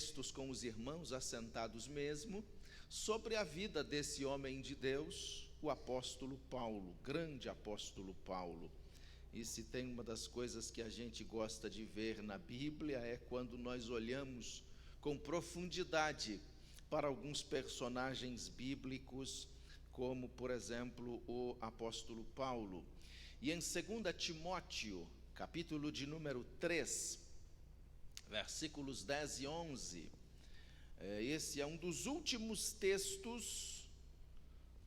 textos com os irmãos assentados mesmo, sobre a vida desse homem de Deus, o apóstolo Paulo, grande apóstolo Paulo. E se tem uma das coisas que a gente gosta de ver na Bíblia é quando nós olhamos com profundidade para alguns personagens bíblicos, como, por exemplo, o apóstolo Paulo. E em 2 Timóteo, capítulo de número 3, versículos 10 e 11, esse é um dos últimos textos,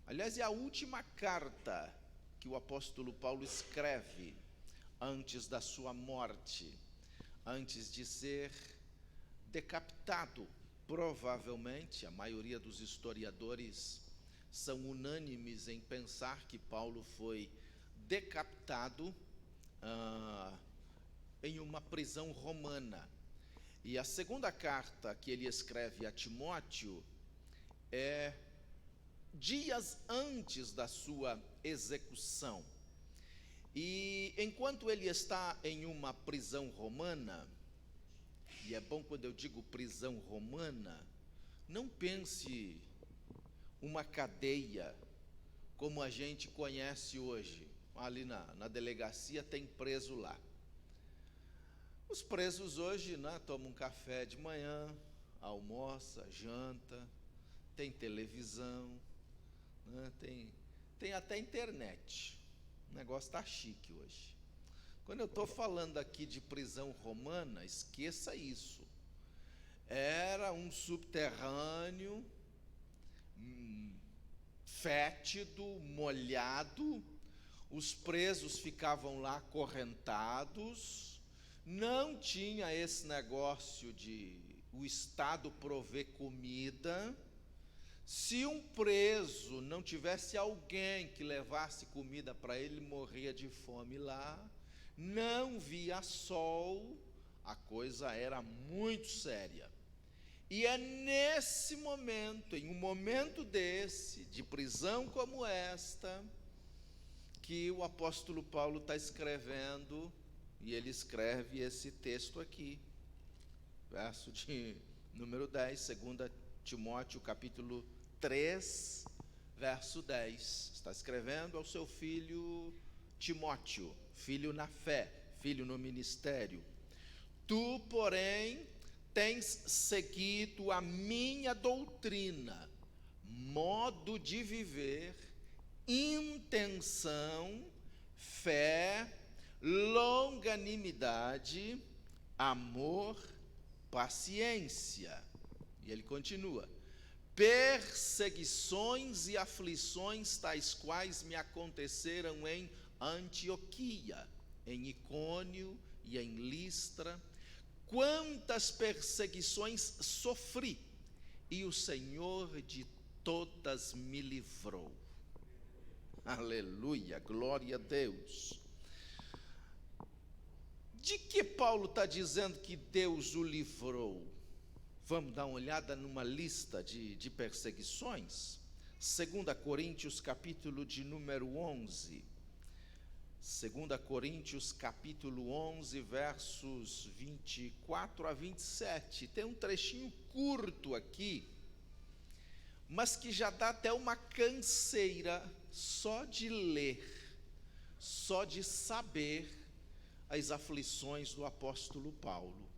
aliás, é a última carta que o apóstolo Paulo escreve antes da sua morte, antes de ser decapitado. Provavelmente, a maioria dos historiadores são unânimes em pensar que Paulo foi decapitado em uma prisão romana. E a segunda carta que ele escreve a Timóteo é dias antes da sua execução. E enquanto ele está em uma prisão romana, e é bom quando eu digo prisão romana, não pense uma cadeia como a gente conhece hoje. Ali na delegacia tem preso lá. Os presos hoje, né, tomam um café de manhã, almoça, janta, tem televisão, né, tem até internet. O negócio está chique hoje. Quando eu estou falando aqui de prisão romana, esqueça isso. Era um subterrâneo, fétido, molhado, os presos ficavam lá acorrentados, não tinha esse negócio de o Estado prover comida. Se um preso não tivesse alguém que levasse comida para ele, morria de fome lá, não via sol, a coisa era muito séria. E é nesse momento, em um momento desse, de prisão como esta, que o apóstolo Paulo está escrevendo, e ele escreve esse texto aqui, verso de número 10, 2 Timóteo, capítulo 3, verso 10. Está escrevendo ao seu filho Timóteo, filho na fé, filho no ministério. Tu, porém, tens seguido a minha doutrina, modo de viver, intenção, fé, longanimidade, amor, paciência. E ele continua: perseguições e aflições tais quais me aconteceram em Antioquia, em Icônio e em Listra. Quantas perseguições sofri, e o Senhor de todas me livrou. Aleluia, glória a Deus. De que Paulo está dizendo que Deus o livrou? Vamos dar uma olhada numa lista de perseguições. 2 Coríntios, capítulo de número 11. 2 Coríntios, capítulo 11, versos 24 a 27. Tem um trechinho curto aqui, mas que já dá até uma canseira só de ler, só de saber as aflições do apóstolo Paulo.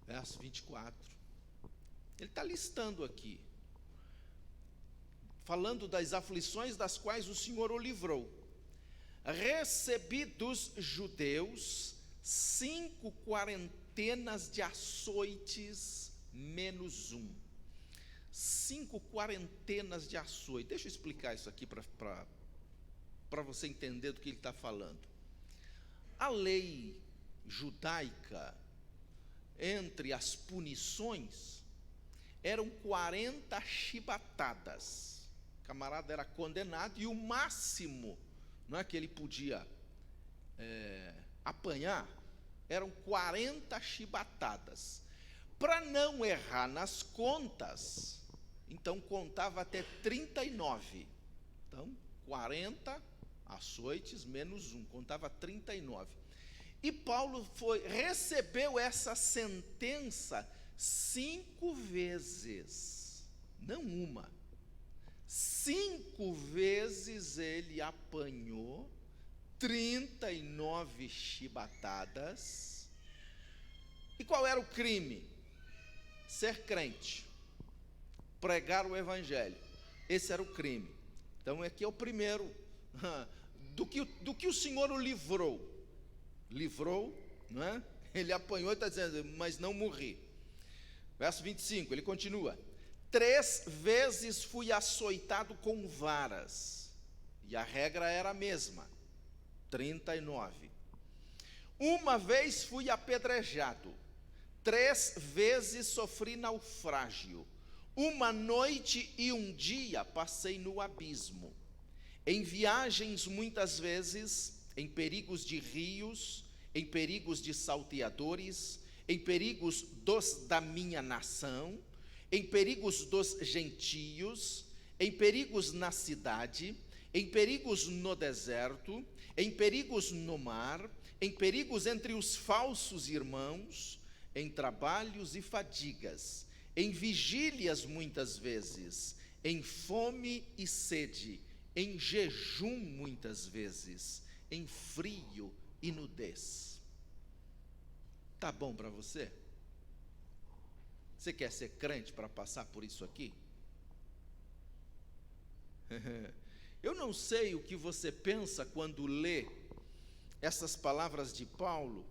Verso 24. Ele está listando aqui, falando das aflições das quais o Senhor o livrou. Recebi dos judeus 5 quarentenas de açoites menos um. 5 quarentenas de açoite. Deixa eu explicar isso aqui para você entender do que ele está falando. A lei judaica, entre as punições, eram 40 chibatadas. O camarada era condenado e o máximo, não é, que ele podia apanhar, eram 40 chibatadas. Para não errar nas contas, então contava até 39. Então, 40 açoites menos um, contava 39. E Paulo recebeu essa sentença 5 vezes, não uma. 5 vezes ele apanhou 39 chibatadas. E qual era o crime? Ser crente, pregar o evangelho. Esse era o crime. Então aqui é o primeiro do que o Senhor o livrou, não é? Ele apanhou e está dizendo, mas não morri. Verso 25, ele continua: 3 vezes fui açoitado com varas, e a regra era a mesma, 39. Uma vez fui apedrejado, 3 vezes sofri naufrágio, uma noite e um dia passei no abismo. Em viagens muitas vezes, em perigos de rios, em perigos de salteadores, em perigos da minha nação, em perigos dos gentios, em perigos na cidade, em perigos no deserto, em perigos no mar, em perigos entre os falsos irmãos, em trabalhos e fadigas, em vigílias muitas vezes, em fome e sede, em jejum muitas vezes, em frio e nudez. Tá bom para você? Você quer ser crente para passar por isso aqui? Eu não sei o que você pensa quando lê essas palavras de Paulo.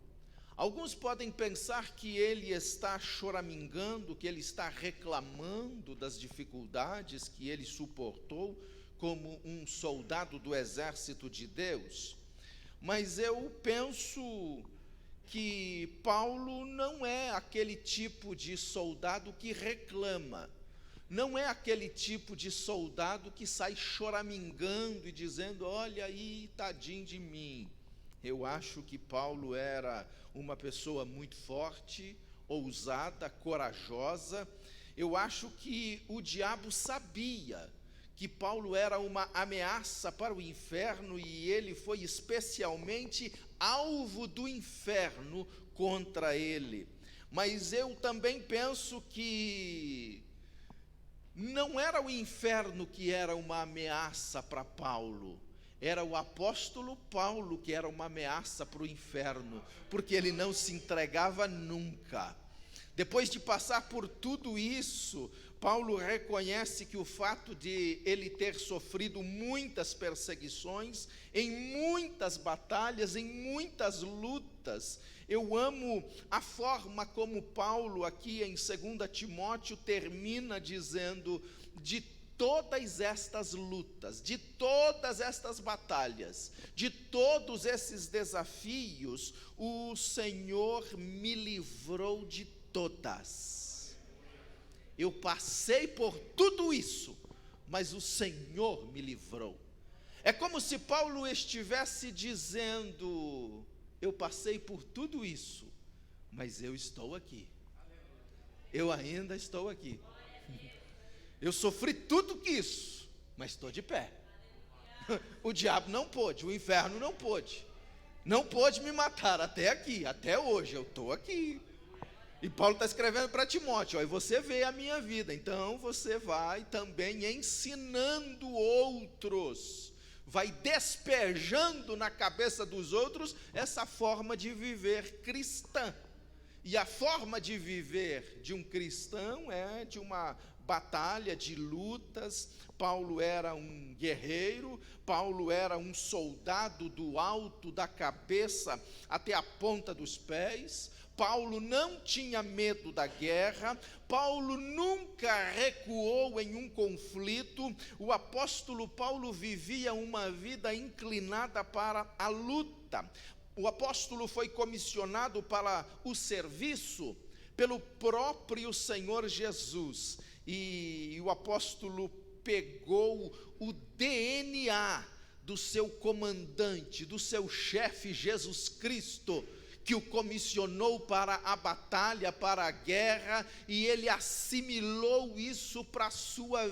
Alguns podem pensar que ele está choramingando, que ele está reclamando das dificuldades que ele suportou como um soldado do exército de Deus. Mas eu penso que Paulo não é aquele tipo de soldado que reclama, não é aquele tipo de soldado que sai choramingando e dizendo, olha aí, tadinho de mim. Eu acho que Paulo era uma pessoa muito forte, ousada, corajosa. Eu acho que o diabo sabia que Paulo era uma ameaça para o inferno e ele foi especialmente alvo do inferno contra ele. Mas eu também penso que não era o inferno que era uma ameaça para Paulo, era o apóstolo Paulo que era uma ameaça para o inferno, porque ele não se entregava nunca. Depois de passar por tudo isso, Paulo reconhece que o fato de ele ter sofrido muitas perseguições, em muitas batalhas, em muitas lutas. Eu amo a forma como Paulo aqui em 2 Timóteo termina dizendo, de todas estas lutas, de todas estas batalhas, de todos esses desafios, o Senhor me livrou de todas. Eu passei por tudo isso, mas o Senhor me livrou. É como se Paulo estivesse dizendo, eu passei por tudo isso, mas eu estou aqui. Eu ainda estou aqui. Eu sofri tudo isso, mas estou de pé. O diabo não pôde, o inferno não pôde. Não pôde me matar até aqui, até hoje, eu estou aqui. E Paulo está escrevendo para Timóteo, ó, e você vê a minha vida, então você vai também ensinando outros, vai despejando na cabeça dos outros essa forma de viver cristã. E a forma de viver de um cristão é de uma batalha, de lutas. Paulo era um guerreiro, Paulo era um soldado do alto da cabeça até a ponta dos pés. Paulo não tinha medo da guerra, Paulo nunca recuou em um conflito. O apóstolo Paulo vivia uma vida inclinada para a luta. O apóstolo foi comissionado para o serviço pelo próprio Senhor Jesus. E o apóstolo pegou o DNA do seu comandante, do seu chefe Jesus Cristo, que o comissionou para a batalha, para a guerra, e ele assimilou isso para a sua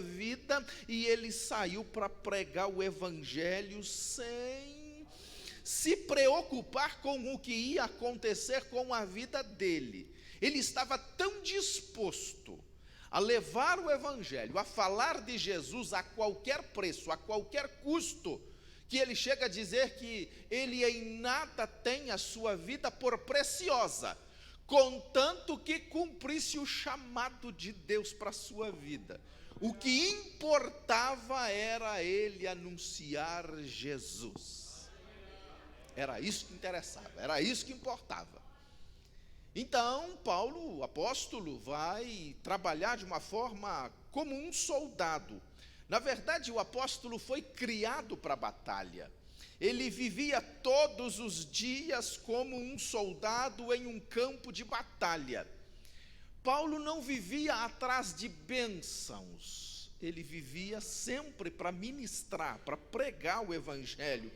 se preocupar com o que ia acontecer com a vida dele. Ele estava tão disposto a levar o evangelho, a falar de Jesus a qualquer preço, a qualquer custo, que ele chega a dizer que ele em nada tem a sua vida por preciosa, contanto que cumprisse o chamado de Deus para a sua vida. O que importava era ele anunciar Jesus. Era isso que interessava, era isso que importava. Então, Paulo, o apóstolo, vai trabalhar de uma forma como um soldado. Na verdade, o apóstolo foi criado para a batalha. Ele vivia todos os dias como um soldado em um campo de batalha. Paulo não vivia atrás de bênçãos, ele vivia sempre para ministrar, para pregar o evangelho.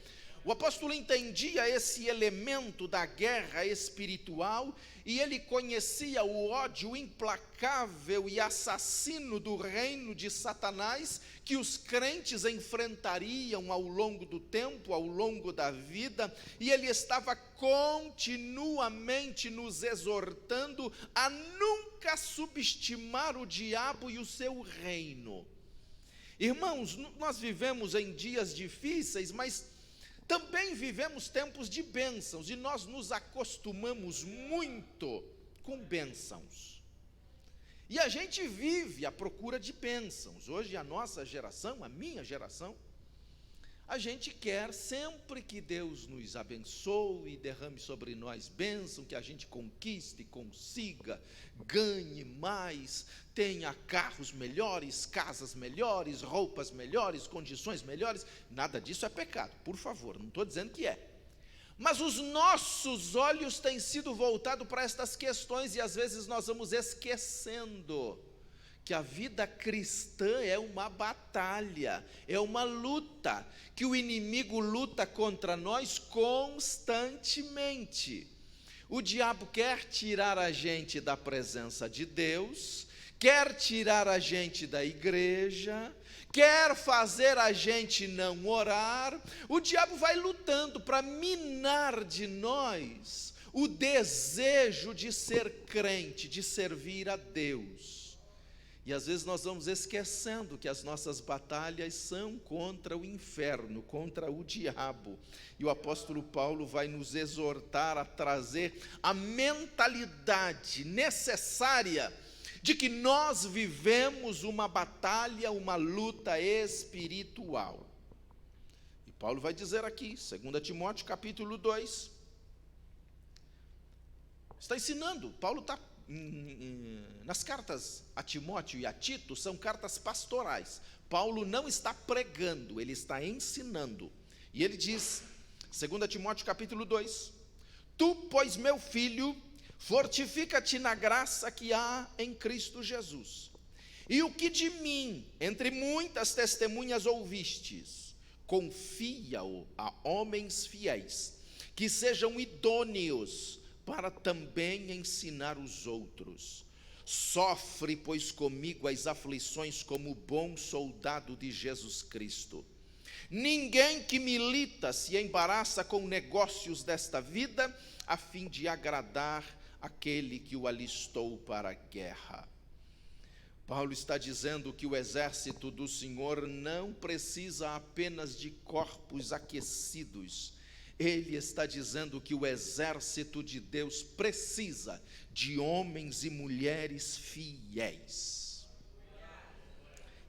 O apóstolo entendia esse elemento da guerra espiritual e ele conhecia o ódio implacável e assassino do reino de Satanás que os crentes enfrentariam ao longo do tempo, ao longo da vida, e ele estava continuamente nos exortando a nunca subestimar o diabo e o seu reino. Irmãos, nós vivemos em dias difíceis, mas também vivemos tempos de bênçãos, e nós nos acostumamos muito com bênçãos. E a gente vive à procura de bênçãos. Hoje a nossa geração, a minha geração, a gente quer sempre que Deus nos abençoe, derrame sobre nós bênção, que a gente conquiste, consiga, ganhe mais, tenha carros melhores, casas melhores, roupas melhores, condições melhores. Nada disso é pecado, por favor, não estou dizendo que é. Mas os nossos olhos têm sido voltados para estas questões e às vezes nós vamos esquecendo que a vida cristã é uma batalha, é uma luta, que o inimigo luta contra nós constantemente. O diabo quer tirar a gente da presença de Deus, quer tirar a gente da igreja, quer fazer a gente não orar. O diabo vai lutando para minar de nós o desejo de ser crente, de servir a Deus. E às vezes nós vamos esquecendo que as nossas batalhas são contra o inferno, contra o diabo. E o apóstolo Paulo vai nos exortar a trazer a mentalidade necessária de que nós vivemos uma batalha, uma luta espiritual. E Paulo vai dizer aqui, 2 Timóteo capítulo 2, está ensinando, Paulo está nas cartas a Timóteo e a Tito, são cartas pastorais. Paulo não está pregando, ele está ensinando. E ele diz, 2 Timóteo capítulo 2, tu, pois, meu filho, fortifica-te na graça que há em Cristo Jesus. E o que de mim, entre muitas testemunhas ouvistes, confia-o a homens fiéis, que sejam idôneos para também ensinar os outros. Sofre, pois, comigo as aflições como bom soldado de Jesus Cristo. Ninguém que milita se embaraça com negócios desta vida, a fim de agradar aquele que o alistou para a guerra. Paulo está dizendo que o exército do Senhor não precisa apenas de corpos aquecidos. Ele está dizendo que o exército de Deus precisa de homens e mulheres fiéis.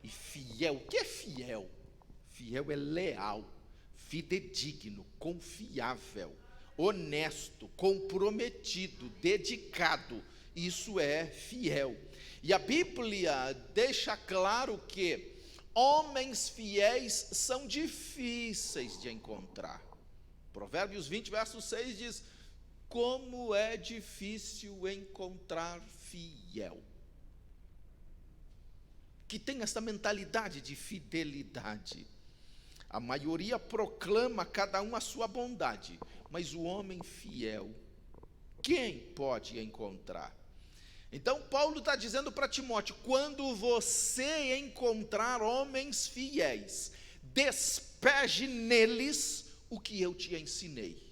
E fiel, o que é fiel? Fiel é leal, fidedigno, confiável, honesto, comprometido, dedicado. Isso é fiel. E a Bíblia deixa claro que homens fiéis são difíceis de encontrar. Provérbios 20, verso 6 diz, como é difícil encontrar fiel, que tem essa mentalidade de fidelidade. A maioria proclama cada um a sua bondade, mas o homem fiel, quem pode encontrar? Então Paulo está dizendo para Timóteo, quando você encontrar homens fiéis, despeje neles o que eu te ensinei.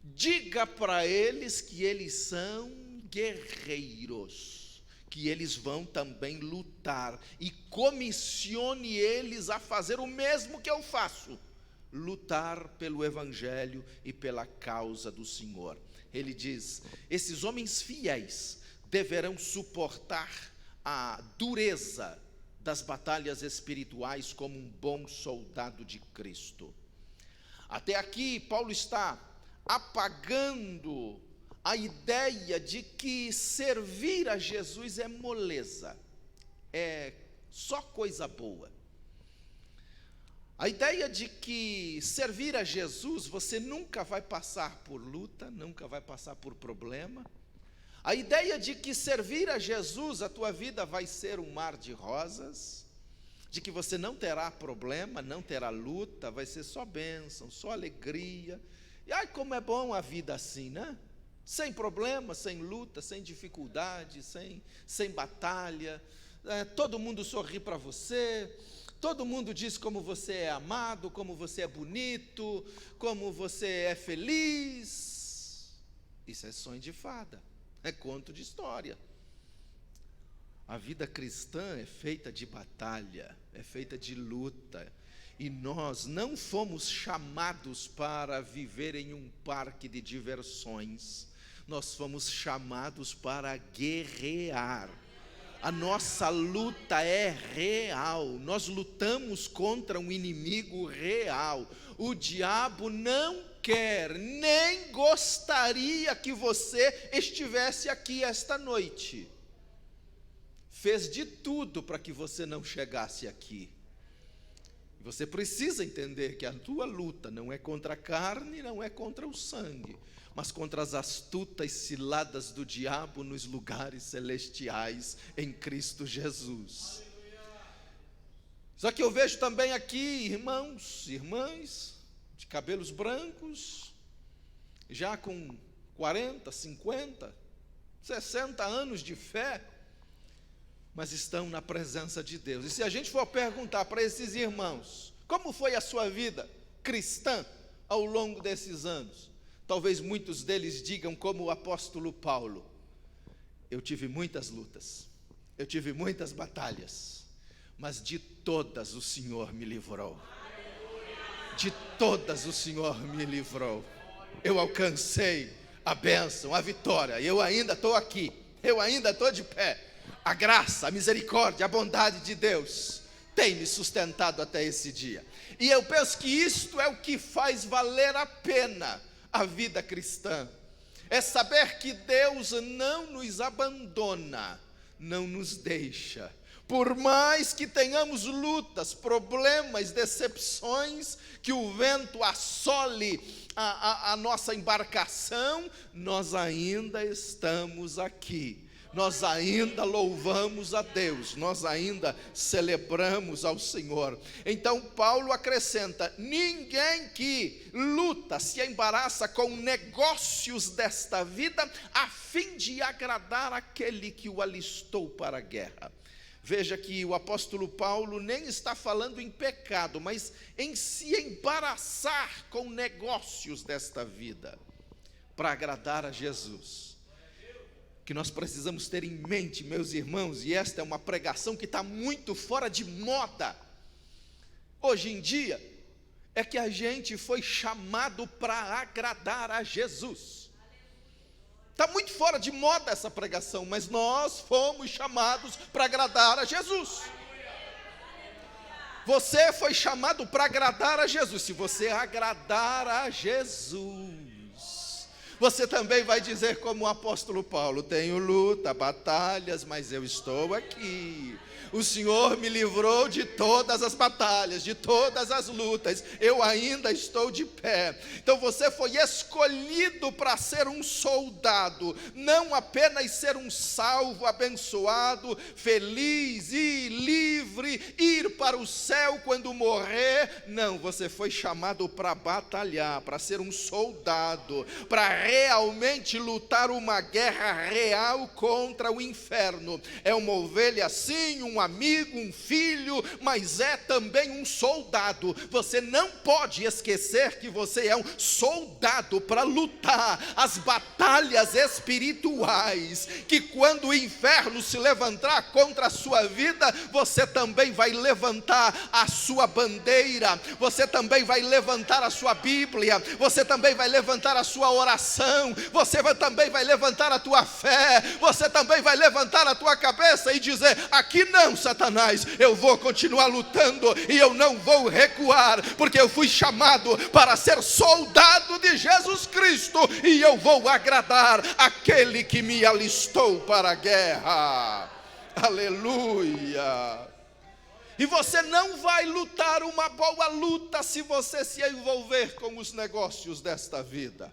Diga para eles que eles são guerreiros, que eles vão também lutar, e comissione eles a fazer o mesmo que eu faço, lutar pelo Evangelho e pela causa do Senhor. Ele diz, esses homens fiéis deverão suportar a dureza das batalhas espirituais como um bom soldado de Cristo. Até aqui, Paulo está apagando a ideia de que servir a Jesus é moleza, é só coisa boa. A ideia de que servir a Jesus, você nunca vai passar por luta, nunca vai passar por problema. A ideia de que servir a Jesus, a tua vida vai ser um mar de rosas, de que você não terá problema, não terá luta, vai ser só bênção, só alegria. E ai, como é bom a vida assim, né? Sem problema, sem luta, sem dificuldade, sem batalha. Todo mundo sorri para você, todo mundo diz como você é amado, como você é bonito, como você é feliz. Isso é sonho de fada, é conto de história. A vida cristã é feita de batalha, é feita de luta. E nós não fomos chamados para viver em um parque de diversões. Nós fomos chamados para guerrear. A nossa luta é real. Nós lutamos contra um inimigo real. O diabo não quer, nem gostaria que você estivesse aqui esta noite. Fez de tudo para que você não chegasse aqui. Você precisa entender que a tua luta não é contra a carne, não é contra o sangue, mas contra as astutas ciladas do diabo nos lugares celestiais em Cristo Jesus. Só que eu vejo também aqui irmãos, irmãs, de cabelos brancos, já com 40, 50, 60 anos de fé, mas estão na presença de Deus. E se a gente for perguntar para esses irmãos, como foi a sua vida cristã ao longo desses anos? Talvez muitos deles digam como o apóstolo Paulo, eu tive muitas lutas, eu tive muitas batalhas, mas de todas o Senhor me livrou. De todas o Senhor me livrou. Eu alcancei a bênção, a vitória, e eu ainda estou aqui, eu ainda estou de pé. A graça, a misericórdia, a bondade de Deus tem me sustentado até esse dia. E eu penso que isto é o que faz valer a pena a vida cristã. É saber que Deus não nos abandona, não nos deixa. Por mais que tenhamos lutas, problemas, decepções, que o vento assole a nossa embarcação, nós ainda estamos aqui. Nós ainda louvamos a Deus, nós ainda celebramos ao Senhor. Então Paulo acrescenta, ninguém que luta se embaraça com negócios desta vida, a fim de agradar aquele que o alistou para a guerra. Veja que o apóstolo Paulo nem está falando em pecado, mas em se embaraçar com negócios desta vida, para agradar a Jesus. Que nós precisamos ter em mente, meus irmãos, e esta é uma pregação que está muito fora de moda, hoje em dia, é que a gente foi chamado para agradar a Jesus. Está muito fora de moda essa pregação, mas nós fomos chamados para agradar a Jesus. Você foi chamado para agradar a Jesus. Se você agradar a Jesus, você também vai dizer como o apóstolo Paulo, tenho luta, batalhas, mas eu estou aqui. O Senhor me livrou de todas as batalhas, de todas as lutas, eu ainda estou de pé. Então você foi escolhido para ser um soldado, não apenas ser um salvo, abençoado, feliz e livre, ir para o céu quando morrer. Não, você foi chamado para batalhar, para ser um soldado, para realmente lutar uma guerra real contra o inferno. É uma ovelha sim, um amigo, um filho, mas é também um soldado. Você não pode esquecer que você é um soldado para lutar as batalhas espirituais, que quando o inferno se levantar contra a sua vida, você também vai levantar a sua bandeira, você também vai levantar a sua Bíblia, você também vai levantar a sua oração, também vai levantar a tua fé, você também vai levantar a tua cabeça e dizer: aqui não, Satanás, eu vou continuar lutando e eu não vou recuar, porque eu fui chamado para ser soldado de Jesus Cristo e eu vou agradar aquele que me alistou para a guerra. Aleluia! E você não vai lutar uma boa luta se você se envolver com os negócios desta vida.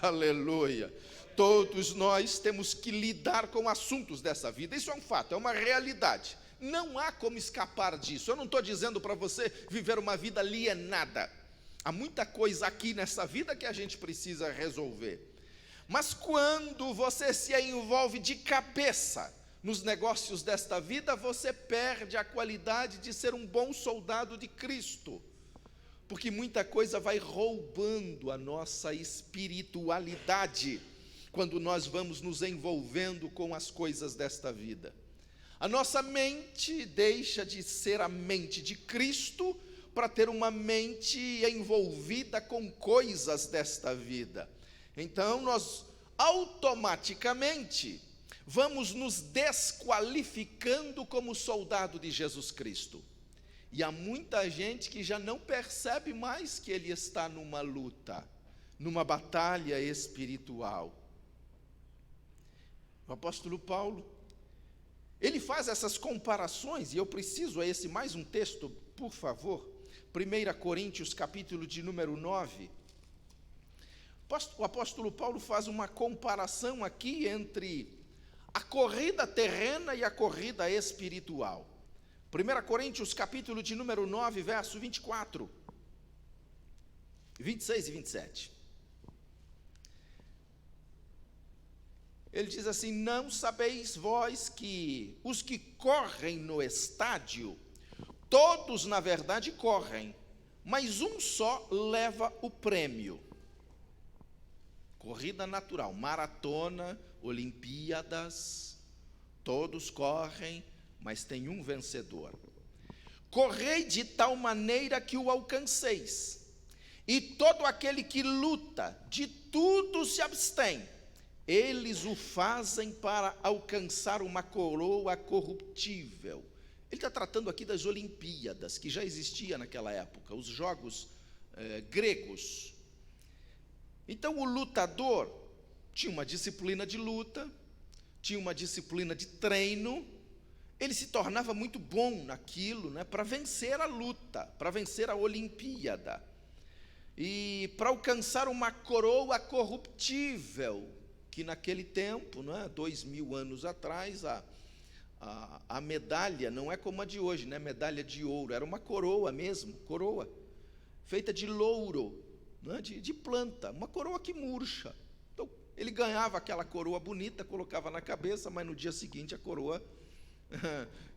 Aleluia! Todos nós temos que lidar com assuntos dessa vida. Isso é um fato, é uma realidade. Não há como escapar disso. Eu não estou dizendo para você viver uma vida alienada. Há muita coisa aqui nessa vida que a gente precisa resolver. Mas quando você se envolve de cabeça nos negócios desta vida, você perde a qualidade de ser um bom soldado de Cristo, porque muita coisa vai roubando a nossa espiritualidade, quando nós vamos nos envolvendo com as coisas desta vida. A nossa mente deixa de ser a mente de Cristo, para ter uma mente envolvida com coisas desta vida. Então nós automaticamente vamos nos desqualificando como soldado de Jesus Cristo. E há muita gente que já não percebe mais que ele está numa luta, numa batalha espiritual. O apóstolo Paulo, ele faz essas comparações, e eu preciso a esse mais um texto, por favor. 1 Coríntios, capítulo de número 9. O apóstolo Paulo faz uma comparação aqui entre a corrida terrena e a corrida espiritual. 1 Coríntios, capítulo de número 9, verso 24, 26 e 27. Ele diz assim: não sabeis vós que os que correm no estádio, todos na verdade correm, mas um só leva o prêmio. Corrida natural, maratona, Olimpíadas, todos correm, mas tem um vencedor. Correi de tal maneira que o alcanceis, e todo aquele que luta, de tudo se abstém. Eles o fazem para alcançar uma coroa corruptível. Ele está tratando aqui das Olimpíadas, que já existia naquela época, os jogos gregos. Então o lutador tinha uma disciplina de luta, tinha uma disciplina de treino, ele se tornava muito bom naquilo, né, para vencer a luta, para vencer a Olimpíada, e para alcançar uma coroa corruptível, que naquele tempo, né, 2000 anos atrás, a medalha não é como a de hoje, né, medalha de ouro, era uma coroa mesmo, coroa, feita de louro, né, de planta, uma coroa que murcha. Então, ele ganhava aquela coroa bonita, colocava na cabeça, mas no dia seguinte a coroa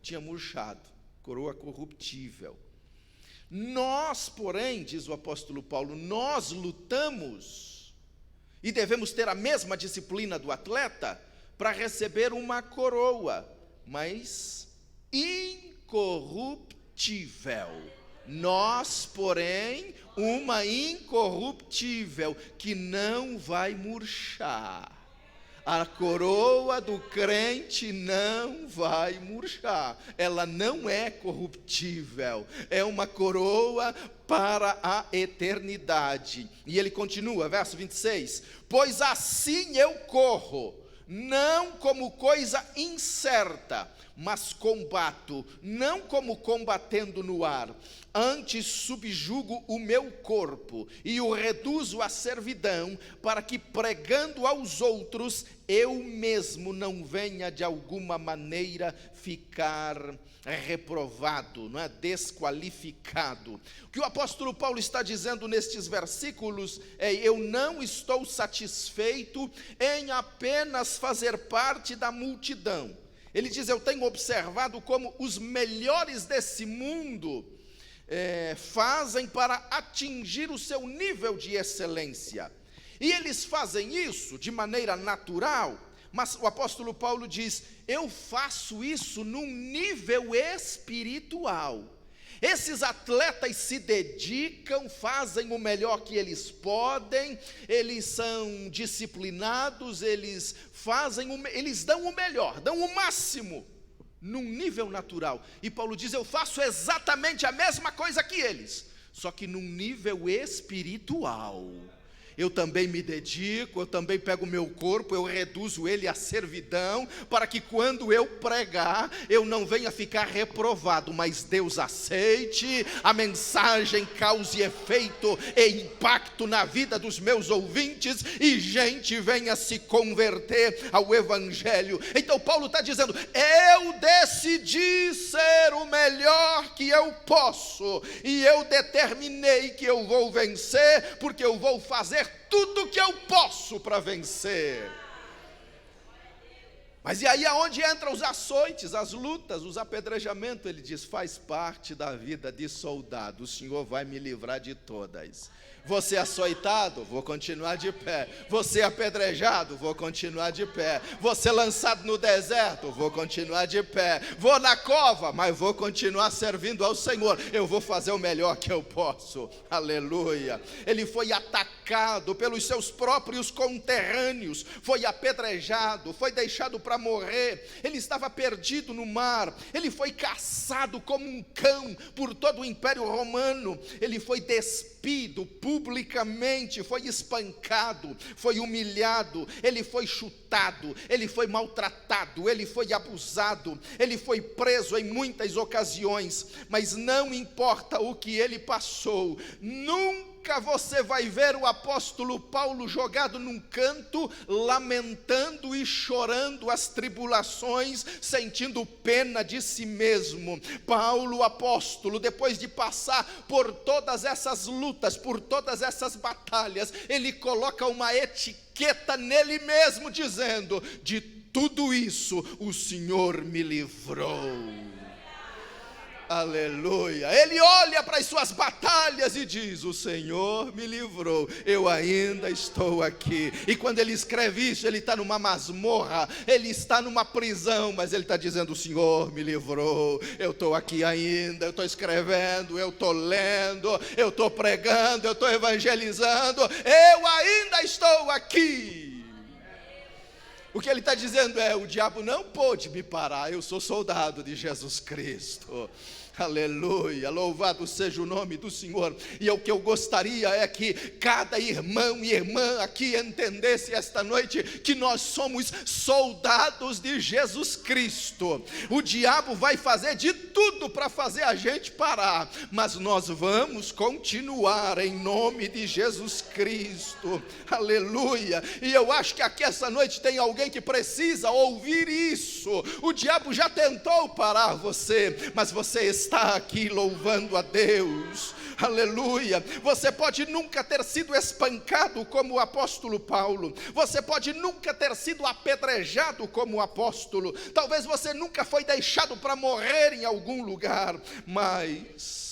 tinha murchado, coroa corruptível. Nós, porém, diz o apóstolo Paulo, nós lutamos e devemos ter a mesma disciplina do atleta para receber uma coroa, mas incorruptível. Nós, porém, uma incorruptível, que não vai murchar. A coroa do crente não vai murchar, ela não é corruptível, é uma coroa para a eternidade. E ele continua, verso 26, pois assim eu corro, não como coisa incerta, mas combato, não como combatendo no ar, antes subjugo o meu corpo e o reduzo à servidão, para que pregando aos outros, eu mesmo não venha de alguma maneira ficar reprovado, não é? Desqualificado. O que o apóstolo Paulo está dizendo nestes versículos é: eu não estou satisfeito em apenas fazer parte da multidão. Ele diz: eu tenho observado como os melhores desse mundo fazem para atingir o seu nível de excelência. E eles fazem isso de maneira natural, mas o apóstolo Paulo diz: eu faço isso num nível espiritual. Esses atletas se dedicam, fazem o melhor que eles podem, eles são disciplinados, eles dão o melhor, dão o máximo, num nível natural. E Paulo diz: eu faço exatamente a mesma coisa que eles, só que num nível espiritual. Eu também me dedico, eu também pego o meu corpo, eu reduzo ele à servidão, para que quando eu pregar, eu não venha ficar reprovado, mas Deus aceite, a mensagem cause efeito e impacto na vida dos meus ouvintes, e gente venha se converter ao Evangelho. Então Paulo está dizendo: eu decidi ser o melhor que eu posso, e eu determinei que eu vou vencer, porque eu vou fazer tudo que eu posso para vencer. Mas e aí aonde entram os açoites, as lutas, os apedrejamentos? Ele diz: faz parte da vida de soldado, o Senhor vai me livrar de todas. Você açoitado, vou continuar de pé. Você apedrejado, vou continuar de pé. Você lançado no deserto, vou continuar de pé. Vou na cova, mas vou continuar servindo ao Senhor. Eu vou fazer o melhor que eu posso. Aleluia. Ele foi atacado pelos seus próprios conterrâneos, foi apedrejado, foi deixado para morrer. Ele estava perdido no mar. Ele foi caçado como um cão por todo o Império Romano. Ele foi despido publicamente, foi espancado, foi humilhado, ele foi chutado, ele foi maltratado, ele foi abusado, ele foi preso em muitas ocasiões, mas não importa o que ele passou, nunca você vai ver o apóstolo Paulo jogado num canto, lamentando e chorando as tribulações, sentindo pena de si mesmo. Paulo, apóstolo, depois de passar por todas essas lutas, por todas essas batalhas, ele coloca uma etiqueta nele mesmo, dizendo: de tudo isso o Senhor me livrou. Aleluia. Ele olha para as suas batalhas e diz: o Senhor me livrou, eu ainda estou aqui. E quando ele escreve isso, ele está numa masmorra, ele está numa prisão, mas ele está dizendo: o Senhor me livrou, eu estou aqui ainda, eu estou escrevendo, eu estou lendo, eu estou pregando, eu estou evangelizando, eu ainda estou aqui. O que ele está dizendo é: o diabo não pôde me parar, eu sou soldado de Jesus Cristo. Aleluia, louvado seja o nome do Senhor. E o que eu gostaria é que cada irmão e irmã aqui entendesse esta noite que nós somos soldados de Jesus Cristo. O diabo vai fazer de tudo para fazer a gente parar, mas nós vamos continuar em nome de Jesus Cristo. Aleluia. E eu acho que aqui essa noite tem alguém que precisa ouvir isso. O diabo já tentou parar você, mas você está aqui louvando a Deus. Aleluia. Você pode nunca ter sido espancado como o apóstolo Paulo, você pode nunca ter sido apedrejado como o apóstolo, talvez você nunca foi deixado para morrer em algum lugar, mas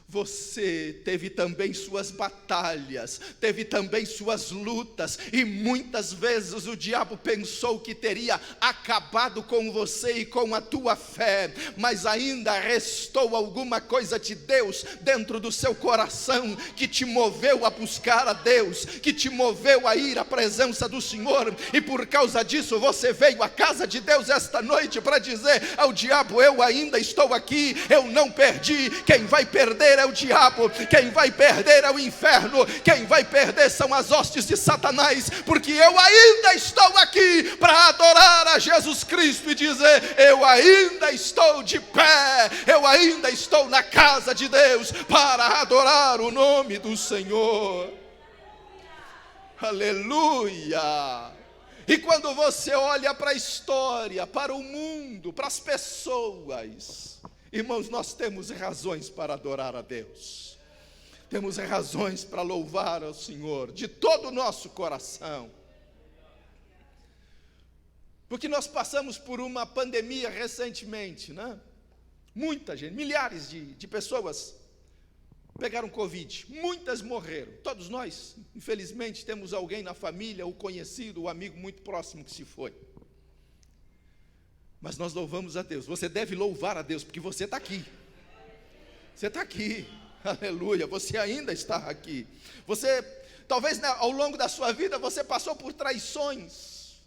você teve também suas batalhas, teve também suas lutas, e muitas vezes o diabo pensou que teria acabado com você e com a tua fé, mas ainda restou alguma coisa de Deus dentro do seu coração, que te moveu a buscar a Deus, que te moveu a ir à presença do Senhor, e por causa disso você veio à casa de Deus esta noite para dizer ao diabo: eu ainda estou aqui, eu não perdi. Quem vai perder é o diabo, quem vai perder é o inferno, quem vai perder são as hostes de Satanás, porque eu ainda estou aqui para adorar a Jesus Cristo e dizer: eu ainda estou de pé, eu ainda estou na casa de Deus para adorar o nome do Senhor. Aleluia. E quando você olha para a história, para o mundo, para as pessoas, irmãos, nós temos razões para adorar a Deus. Temos razões para louvar ao Senhor de todo o nosso coração. Porque nós passamos por uma pandemia recentemente, né? Muita gente, milhares de pessoas pegaram Covid, muitas morreram. Todos nós, infelizmente, temos alguém na família, o conhecido, o amigo muito próximo que se foi. Mas nós louvamos a Deus. Você deve louvar a Deus, porque você está aqui. Você está aqui, aleluia, você ainda está aqui. Você, talvez ao longo da sua vida, você passou por traições.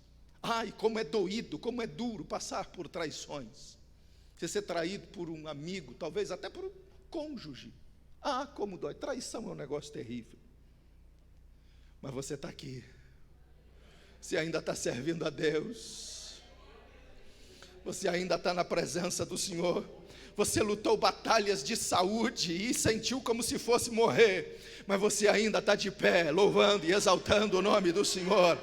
Ai, como é doído, como é duro passar por traições. Você ser traído por um amigo, talvez até por um cônjuge. Ah, como dói. Traição é um negócio terrível. Mas você está aqui. Você ainda está servindo a Deus. Você ainda está na presença do Senhor. Você lutou batalhas de saúde e sentiu como se fosse morrer. Mas você ainda está de pé, louvando e exaltando o nome do Senhor.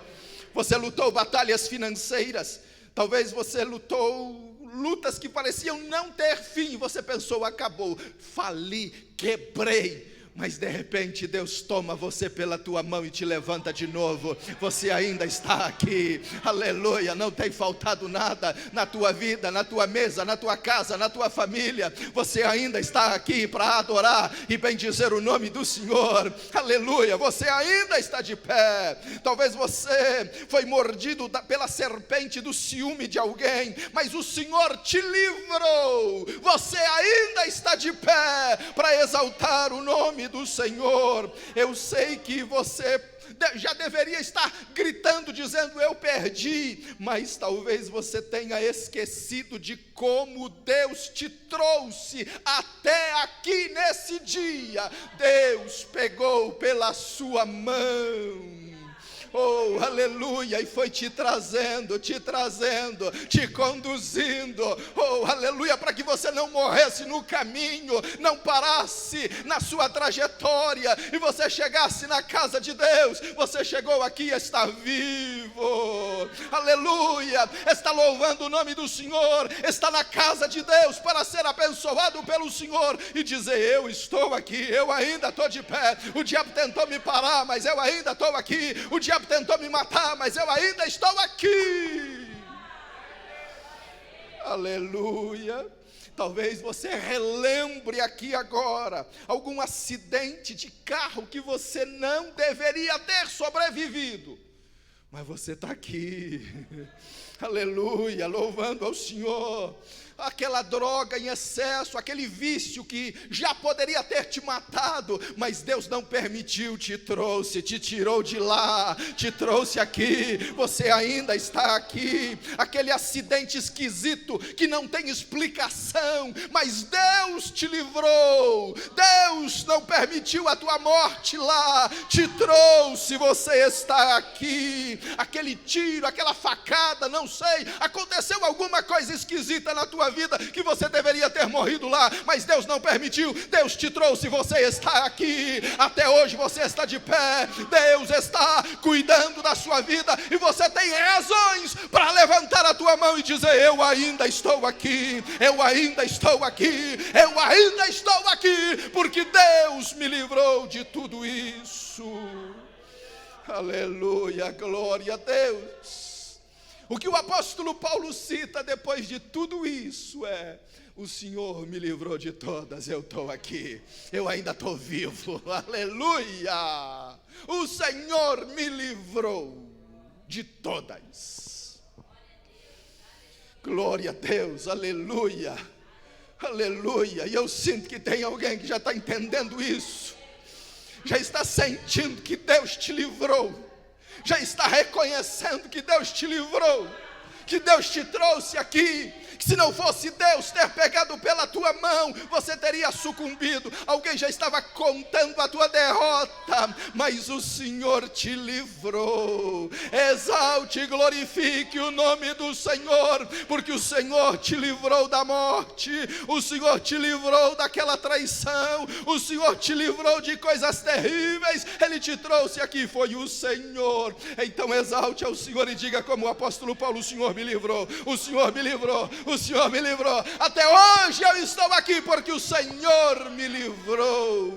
Você lutou batalhas financeiras. Talvez você lutou lutas que pareciam não ter fim. Você pensou, acabou, fali, quebrei. Mas de repente Deus toma você pela tua mão e te levanta de novo. Você ainda está aqui, aleluia. Não tem faltado nada na tua vida, na tua mesa, na tua casa, na tua família. Você ainda está aqui para adorar e bendizer o nome do Senhor, aleluia. Você ainda está de pé. Talvez você foi mordido pela serpente do ciúme de alguém, mas o Senhor te livrou. Você ainda está de pé para exaltar o nome do Senhor. Eu sei que você já deveria estar gritando, dizendo, eu perdi, mas talvez você tenha esquecido de como Deus te trouxe até aqui nesse dia. Deus pegou pela sua mão. Oh, aleluia, e foi te trazendo, te conduzindo, oh, aleluia, para que você não morresse no caminho, não parasse na sua trajetória, e você chegasse na casa de Deus. Você chegou aqui e está vivo, aleluia, está louvando o nome do Senhor, está na casa de Deus para ser abençoado pelo Senhor, e dizer, eu estou aqui, eu ainda estou de pé. O diabo tentou me parar, mas eu ainda estou aqui. O diabo tentou me matar, mas eu ainda estou aqui. Aleluia. Talvez você relembre aqui agora algum acidente de carro que você não deveria ter sobrevivido, mas você está aqui, aleluia, louvando ao Senhor. Aquela droga em excesso, aquele vício que já poderia ter te matado, mas Deus não permitiu, te trouxe, te tirou de lá, te trouxe aqui. Você ainda está aqui. Aquele acidente esquisito que não tem explicação, mas Deus te livrou. Deus não permitiu a tua morte lá, te trouxe. Você está aqui. Aquele tiro, aquela facada, não sei, aconteceu alguma coisa esquisita na tua vida que você deveria ter morrido lá, mas Deus não permitiu. Deus te trouxe, você está aqui. Até hoje você está de pé. Deus está cuidando da sua vida e você tem razões para levantar a tua mão e dizer, eu ainda estou aqui, eu ainda estou aqui, eu ainda estou aqui, porque Deus me livrou de tudo isso. Aleluia, glória a Deus. O que o apóstolo Paulo cita depois de tudo isso é, o Senhor me livrou de todas, eu estou aqui, eu ainda estou vivo, aleluia. O Senhor me livrou de todas. Glória a Deus, aleluia, aleluia. E eu sinto que tem alguém que já está entendendo isso, já está sentindo que Deus te livrou, já está reconhecendo que Deus te livrou, que Deus te trouxe aqui, Se não fosse Deus ter pegado pela tua mão, você teria sucumbido. Alguém já estava contando a tua derrota, mas o Senhor te livrou. Exalte e glorifique o nome do Senhor, porque o Senhor te livrou da morte, o Senhor te livrou daquela traição, o Senhor te livrou de coisas terríveis. Ele te trouxe aqui, foi o Senhor. Então exalte ao Senhor e diga como o apóstolo Paulo: o Senhor me livrou, o Senhor me livrou, o Senhor me livrou. Até hoje eu estou aqui porque o Senhor me livrou.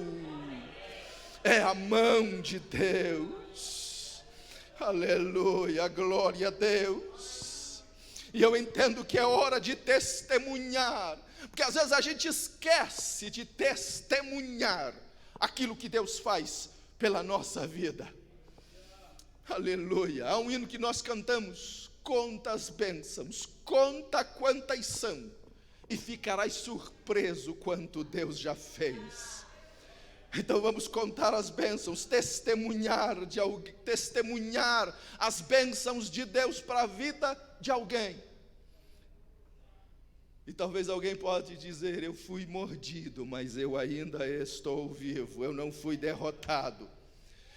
É a mão de Deus. Aleluia, glória a Deus. E eu entendo que é hora de testemunhar, porque às vezes a gente esquece de testemunhar aquilo que Deus faz pela nossa vida. Aleluia. Há um hino que nós cantamos: conta as bênçãos, conta quantas são, e ficarás surpreso quanto Deus já fez. Então vamos contar as bênçãos, testemunhar as bênçãos de Deus para a vida de alguém. E talvez alguém pode dizer: eu fui mordido, mas eu ainda estou vivo, eu não fui derrotado.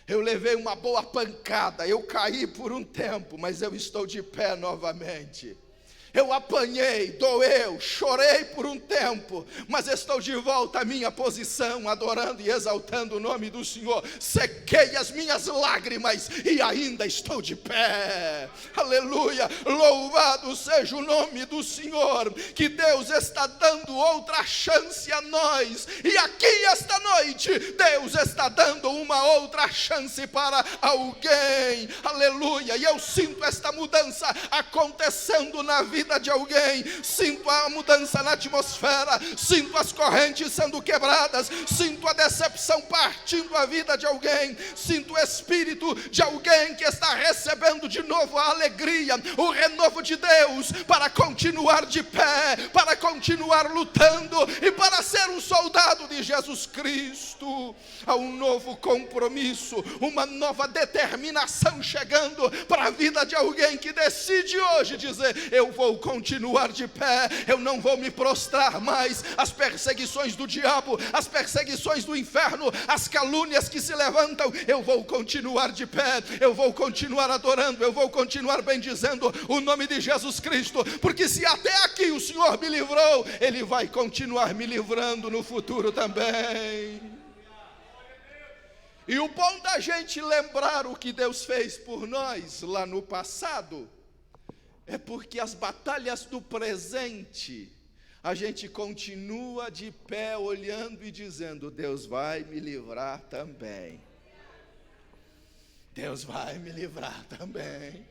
Eu levei uma boa pancada, eu caí por um tempo, mas eu estou de pé novamente. Eu apanhei, doeu, chorei por um tempo, mas estou de volta à minha posição, adorando e exaltando o nome do Senhor. Sequei as minhas lágrimas e ainda estou de pé. Aleluia, louvado seja o nome do Senhor, que Deus está dando outra chance a nós. E aqui esta noite, Deus está dando uma outra chance para alguém. Aleluia, e eu sinto esta mudança acontecendo na vida de alguém. Sinto a mudança na atmosfera, sinto as correntes sendo quebradas, sinto a decepção partindo a vida de alguém, sinto o espírito de alguém que está recebendo de novo a alegria, o renovo de Deus, para continuar de pé, para continuar lutando e para ser um soldado de Jesus Cristo. Há um novo compromisso, uma nova determinação chegando para a vida de alguém que decide hoje dizer: eu vou continuar de pé, eu não vou me prostrar mais às perseguições do diabo, às perseguições do inferno, às calúnias que se levantam. Eu vou continuar de pé, eu vou continuar adorando, eu vou continuar bendizendo o nome de Jesus Cristo, porque se até aqui o Senhor me livrou, Ele vai continuar me livrando no futuro também. E o bom da gente lembrar o que Deus fez por nós lá no passado é porque as batalhas do presente a gente continua de pé olhando e dizendo: Deus vai me livrar também. Deus vai me livrar também.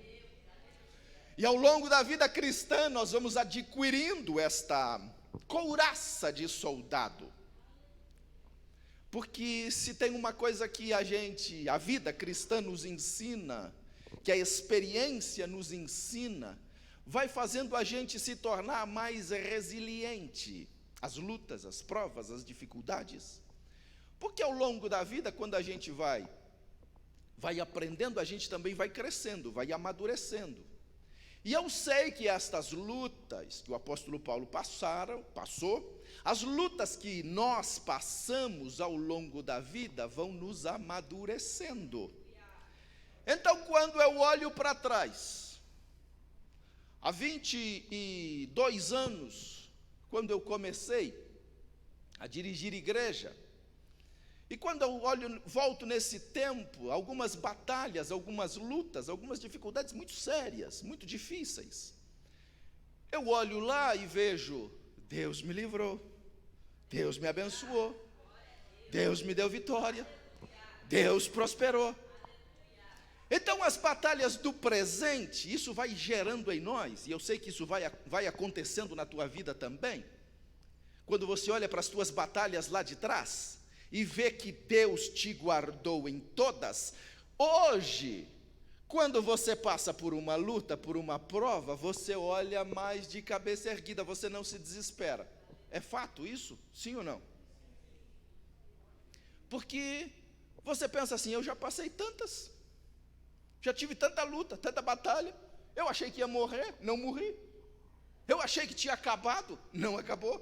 E ao longo da vida cristã nós vamos adquirindo esta couraça de soldado. Porque se tem uma coisa que a vida cristã nos ensina, que a experiência nos ensina, vai fazendo a gente se tornar mais resiliente às lutas, às provas, às dificuldades. Porque ao longo da vida, quando a gente vai aprendendo, a gente também vai crescendo, vai amadurecendo. E eu sei que estas lutas que o apóstolo Paulo passou, as lutas que nós passamos ao longo da vida vão nos amadurecendo. Então, quando eu olho para trás, há 22 anos, quando eu comecei a dirigir igreja, e quando eu volto nesse tempo, algumas batalhas, algumas lutas, algumas dificuldades muito sérias, muito difíceis, eu olho lá e vejo: Deus me livrou, Deus me abençoou, Deus me deu vitória, Deus prosperou. Então as batalhas do presente, isso vai gerando em nós, e eu sei que isso vai acontecendo na tua vida também. Quando você olha para as tuas batalhas lá de trás, e vê que Deus te guardou em todas, hoje, quando você passa por uma luta, por uma prova, você olha mais de cabeça erguida, você não se desespera. É fato isso? Sim ou não? Porque você pensa assim: eu já passei tantas, já tive tanta luta, tanta batalha, eu achei que ia morrer, não morri. Eu achei que tinha acabado, não acabou.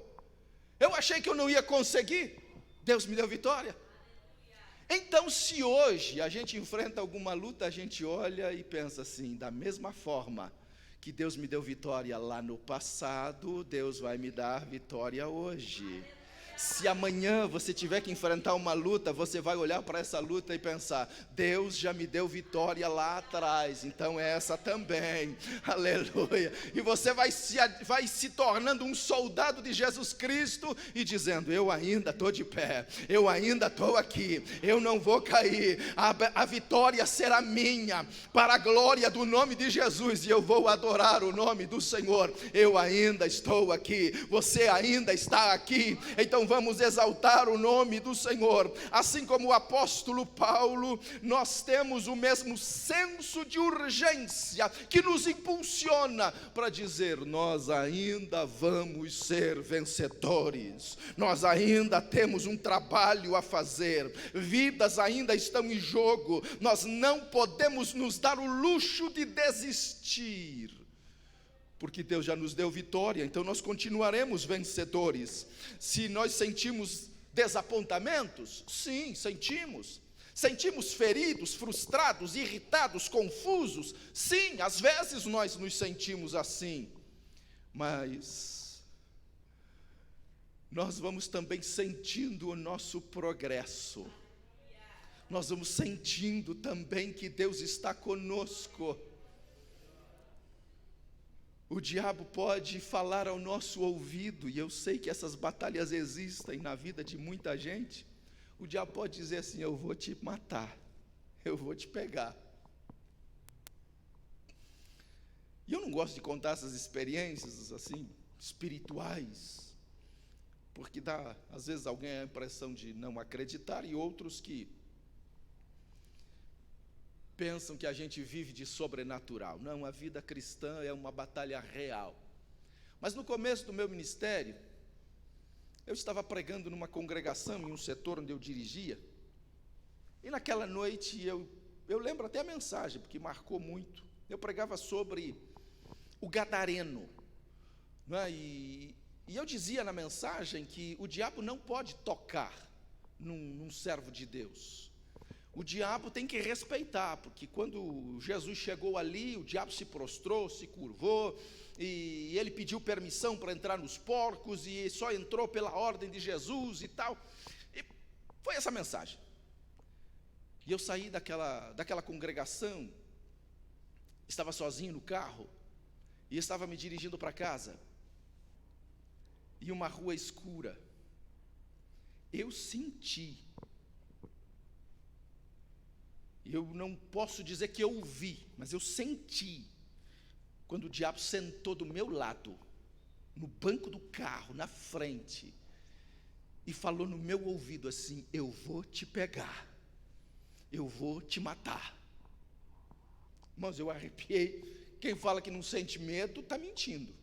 Eu achei que eu não ia conseguir, Deus me deu vitória. Então, se hoje a gente enfrenta alguma luta, a gente olha e pensa assim, da mesma forma que Deus me deu vitória lá no passado, Deus vai me dar vitória hoje. Se amanhã você tiver que enfrentar uma luta, você vai olhar para essa luta e pensar, Deus já me deu vitória lá atrás, então essa também, aleluia. E você vai se tornando um soldado de Jesus Cristo e dizendo, eu ainda estou de pé, eu ainda estou aqui, eu não vou cair, a vitória será minha, para a glória do nome de Jesus, e eu vou adorar o nome do Senhor. Eu ainda estou aqui, você ainda está aqui, então vamos exaltar o nome do Senhor. Assim como o apóstolo Paulo, nós temos o mesmo senso de urgência que nos impulsiona para dizer, nós ainda vamos ser vencedores, nós ainda temos um trabalho a fazer, vidas ainda estão em jogo, nós não podemos nos dar o luxo de desistir, porque Deus já nos deu vitória, então nós continuaremos vencedores. Se nós sentimos desapontamentos, sim, sentimos. Sentimos feridos, frustrados, irritados, confusos, sim, às vezes nós nos sentimos assim. Mas nós vamos também sentindo o nosso progresso. Nós vamos sentindo também que Deus está conosco. O diabo pode falar ao nosso ouvido, e eu sei que essas batalhas existem na vida de muita gente. O diabo pode dizer assim, eu vou te matar, eu vou te pegar. E eu não gosto de contar essas experiências assim, espirituais, porque dá, às vezes, alguém a impressão de não acreditar, e outros que pensam que a gente vive de sobrenatural. Não, a vida cristã é uma batalha real. Mas no começo do meu ministério, eu estava pregando numa congregação, em um setor onde eu dirigia, e naquela noite, eu lembro até a mensagem, porque marcou muito. Eu pregava sobre o gadareno, né? E eu dizia na mensagem que o diabo não pode tocar num servo de Deus. O diabo tem que respeitar, porque quando Jesus chegou ali, o diabo se prostrou, se curvou, e ele pediu permissão para entrar nos porcos, e só entrou pela ordem de Jesus e tal. E foi essa mensagem. E eu saí daquela congregação, estava sozinho no carro, e estava me dirigindo para casa, e uma rua escura. Eu senti, eu não posso dizer que eu ouvi, mas eu senti, quando o diabo sentou do meu lado, no banco do carro, na frente, e falou no meu ouvido assim, eu vou te pegar, eu vou te matar. Irmãos, eu arrepiei. Quem fala que não sente medo, está mentindo.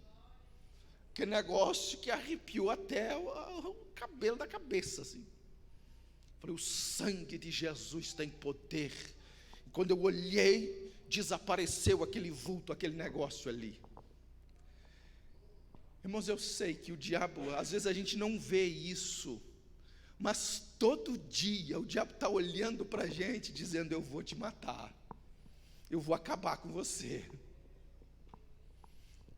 Que negócio que arrepiou até o cabelo da cabeça, assim. Falei, o sangue de Jesus tem poder. E quando eu olhei, desapareceu aquele vulto, aquele negócio ali. Irmãos, eu sei que o diabo, às vezes a gente não vê isso, mas todo dia o diabo está olhando para a gente, dizendo, eu vou te matar, eu vou acabar com você.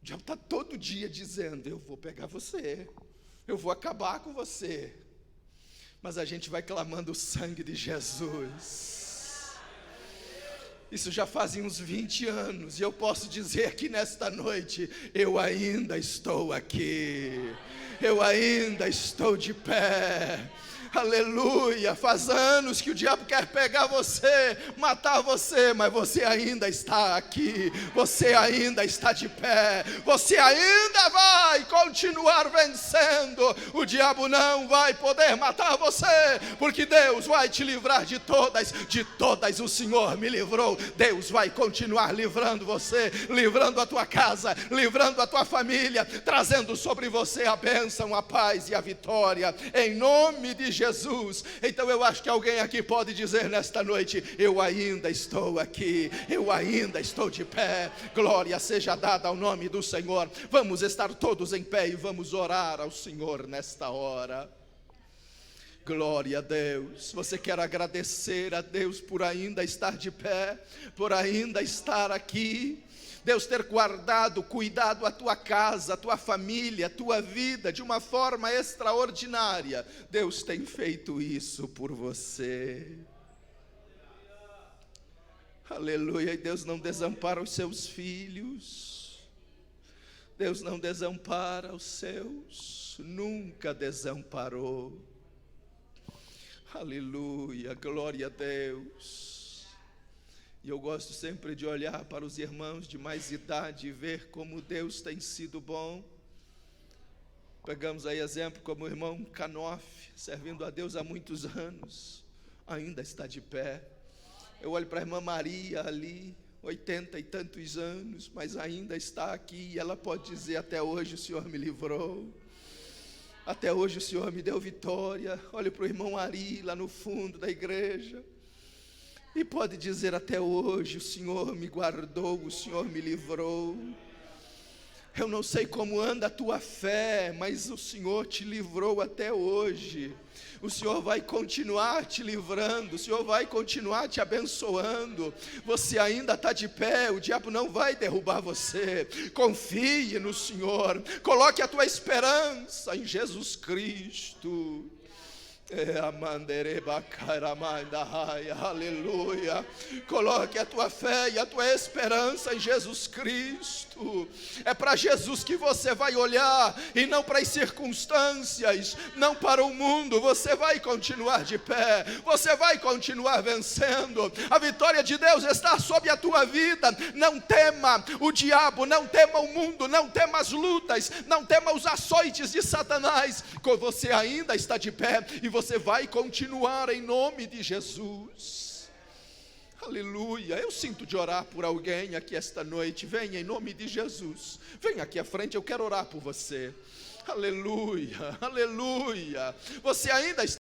O diabo está todo dia dizendo, eu vou pegar você, eu vou acabar com você. Mas a gente vai clamando o sangue de Jesus. Isso já fazem uns 20 anos, e eu posso dizer que nesta noite, eu ainda estou aqui, eu ainda estou de pé. Aleluia, faz anos que o diabo quer pegar você, matar você, mas você ainda está aqui, você ainda está de pé, você ainda vai continuar vencendo. O diabo não vai poder matar você, porque Deus vai te livrar de todas o Senhor me livrou. Deus vai continuar livrando você, livrando a tua casa, livrando a tua família, trazendo sobre você a bênção, a paz e a vitória, em nome de Jesus. Então eu acho que alguém aqui pode dizer nesta noite: eu ainda estou aqui, eu ainda estou de pé. Glória seja dada ao nome do Senhor. Vamos estar todos em pé e vamos orar ao Senhor nesta hora. Glória a Deus. Você quer agradecer a Deus por ainda estar de pé, por ainda estar aqui? Deus ter guardado, cuidado a tua casa, a tua família, a tua vida de uma forma extraordinária. Deus tem feito isso por você. Aleluia. E Deus não desampara os seus filhos. Deus não desampara os seus. Nunca desamparou. Aleluia, glória a Deus. E eu gosto sempre de olhar para os irmãos de mais idade e ver como Deus tem sido bom. Pegamos aí exemplo como o irmão Canoff, servindo a Deus há muitos anos, ainda está de pé. Eu olho para a irmã Maria ali, 80 e tantos anos, mas ainda está aqui, e ela pode dizer: até hoje o Senhor me livrou. Até hoje o Senhor me deu vitória. Olhe para o irmão Ari, lá no fundo da igreja, e pode dizer: até hoje o Senhor me guardou, o Senhor me livrou. Eu não sei como anda a tua fé, mas o Senhor te livrou até hoje. O Senhor vai continuar te livrando, o Senhor vai continuar te abençoando. Você ainda está de pé, o diabo não vai derrubar você. Confie no Senhor, coloque a tua esperança em Jesus Cristo. Aleluia. Coloque a tua fé e a tua esperança em Jesus Cristo. É para Jesus que você vai olhar, e não para as circunstâncias, não para o mundo. Você vai continuar de pé, você vai continuar vencendo. A vitória de Deus está sobre a tua vida. Não tema o diabo, não tema o mundo, não tema as lutas, não tema os açoites de Satanás. Você ainda está de pé e você vai continuar em nome de Jesus. Aleluia. Eu sinto de orar por alguém aqui esta noite. Venha em nome de Jesus. Venha aqui à frente, eu quero orar por você. Aleluia, aleluia. Você ainda está